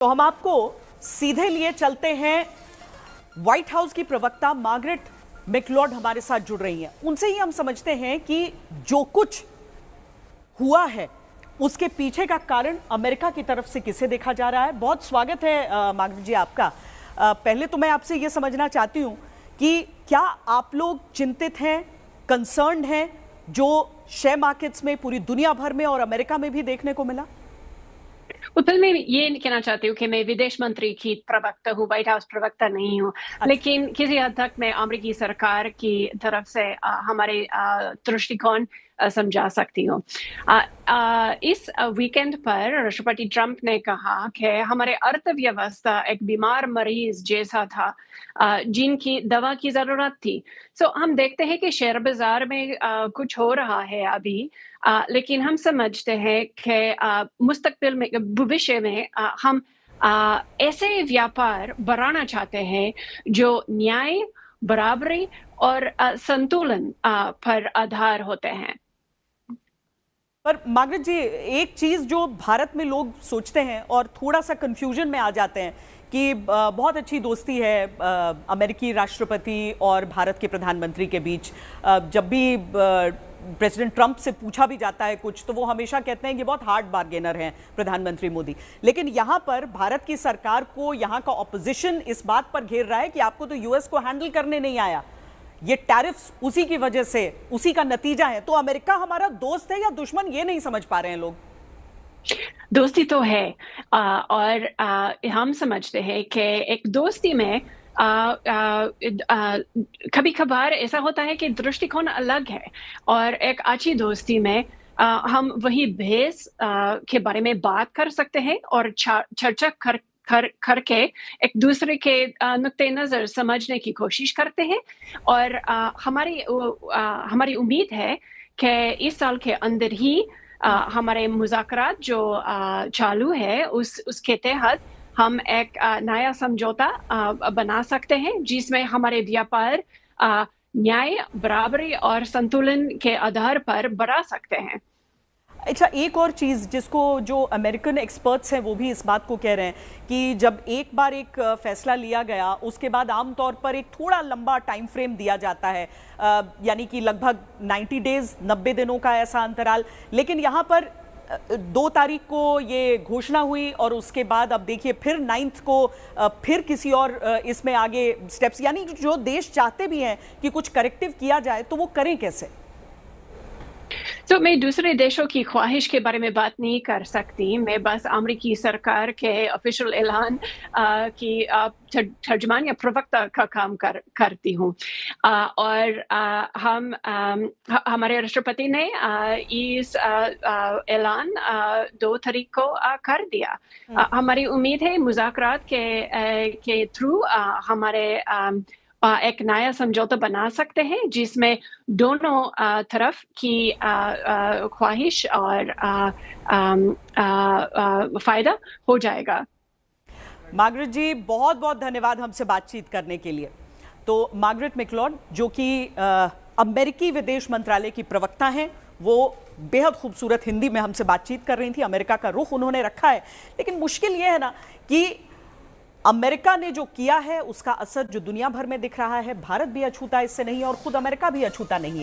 तो हम आपको सीधे लिए चलते हैं। व्हाइट हाउस की प्रवक्ता मार्गरेट मैकलॉड हमारे साथ जुड़ रही हैं। उनसे ही हम समझते हैं कि जो कुछ हुआ है उसके पीछे का कारण अमेरिका की तरफ से किसे देखा जा रहा है। बहुत स्वागत है मार्गरेट जी आपका। पहले तो मैं आपसे यह समझना चाहती हूं कि क्या आप लोग चिंतित हैं, कंसर्न्ड हैं जो शेयर मार्केट्स में पूरी दुनिया भर में और अमेरिका में भी देखने को मिला? उत्पल, मैं ये कहना चाहती हूँ कि मैं विदेश मंत्री की प्रवक्ता हूँ, व्हाइट हाउस प्रवक्ता नहीं हूँ। अच्छा। लेकिन किसी हद तक मैं अमेरिकी सरकार की तरफ से हमारे दृष्टिकोण समझा सकती हूँ। इस वीकेंड पर राष्ट्रपति ट्रंप ने कहा कि हमारे अर्थव्यवस्था एक बीमार मरीज जैसा था, जिनकी दवा की जरूरत थी। सो हम देखते हैं कि शेयर बाजार में कुछ हो रहा है अभी, लेकिन हम समझते हैं कि मुस्तकबिल में, भविष्य में हम ऐसे व्यापार बढ़ाना चाहते हैं जो न्याय, बराबरी और संतुलन पर आधार होते हैं। पर मार्गरेट जी, एक चीज जो भारत में लोग सोचते हैं और थोड़ा सा कंफ्यूजन में आ जाते हैं कि बहुत अच्छी दोस्ती है अमेरिकी राष्ट्रपति और भारत के प्रधानमंत्री के बीच। जब भी प्रेसिडेंट ट्रंप से पूछा भी जाता है कुछ, तो वो हमेशा कहते हैं कि बहुत हार्ड बार्गेनर हैं प्रधानमंत्री मोदी। लेकिन यहाँ पर भारत की सरकार को यहाँ का ऑपोजिशन इस बात पर घेर रहा है कि आपको तो यूएस को हैंडल करने नहीं आया, ये टैरिफ्स उसी की वजह से, उसी का नतीजा है। तो अमेरिका हमारा दोस्त है या दुश्मन, ये नहीं समझ पा रहे हैं लोग। दोस्ती तो है, और हम समझते हैं कि एक दोस्ती में कभी कभार ऐसा होता है कि दृष्टिकोण अलग है, और एक अच्छी दोस्ती में हम वही बहस के बारे में बात कर सकते हैं और चर्चा करके एक दूसरे के नुक्ते नज़र समझने की कोशिश करते हैं। और हमारी उम्मीद है कि इस साल के अंदर ही हमारे मुज़ाकरात जो चालू है उसके तहत हम एक नया समझौता बना सकते हैं, जिसमें हमारे व्यापार न्याय, बराबरी और संतुलन के आधार पर बढ़ा सकते हैं। अच्छा, एक और चीज़ जिसको जो अमेरिकन एक्सपर्ट्स हैं वो भी इस बात को कह रहे हैं कि जब एक बार एक फैसला लिया गया, उसके बाद आमतौर पर एक थोड़ा लंबा टाइम फ्रेम दिया जाता है, यानी कि लगभग 90 डेज, 90 दिनों का ऐसा अंतराल। लेकिन यहाँ पर 2 तारीख को ये घोषणा हुई और उसके बाद अब देखिए फिर 9 को फिर किसी और इसमें आगे स्टेप्स, यानी जो देश चाहते भी हैं कि कुछ करेक्टिव किया जाए तो वो करें कैसे? तो मैं दूसरे देशों की ख्वाहिश के बारे में बात नहीं कर सकती। मैं बस अमेरिकी सरकार के ऑफिशियल ऐलान की तर्जुमान या प्रवक्ता का काम करती हूँ। और हमारे राष्ट्रपति ने इस ऐलान 2 तारीख को कर दिया। हमारी उम्मीद है मुज़ाकरात के थ्रू हमारे एक नया समझौता बना सकते हैं, जिसमें दोनों तरफ की ख्वाहिश और फायदा हो जाएगा। मार्गरेट जी, बहुत बहुत धन्यवाद हमसे बातचीत करने के लिए। तो मार्गरेट मैकलॉड, जो कि अमेरिकी विदेश मंत्रालय की प्रवक्ता हैं, वो बेहद खूबसूरत हिंदी में हमसे बातचीत कर रही थी। अमेरिका का रुख उन्होंने रखा है, लेकिन मुश्किल ये है ना कि अमेरिका ने जो किया है उसका असर जो दुनिया भर में दिख रहा है, भारत भी अछूता इससे नहीं और खुद अमेरिका भी अछूता नहीं है।